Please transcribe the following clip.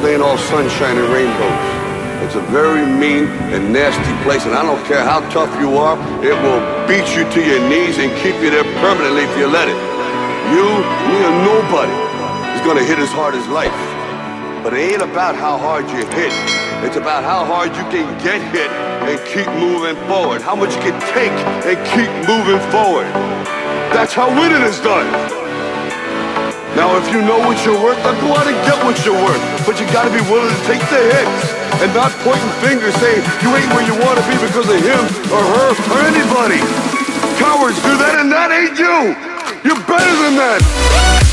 Ain't all sunshine and rainbows. It's a very mean and nasty place, and I don't care how tough you are, it will beat you to your knees and keep you there permanently if you let it. You, me, or nobody is gonna hit as hard as life. But it ain't about how hard you hit. It's about how hard you can get hit and keep moving forward. How much you can take and keep moving forward. That's how winning is done. Now, if you know what you're worth, then go out and get what you're worth. But you gotta be willing to take the hits and not pointing fingers saying you ain't where you want to be because of him or her or anybody. Cowards do that, and that ain't you. You're better than that.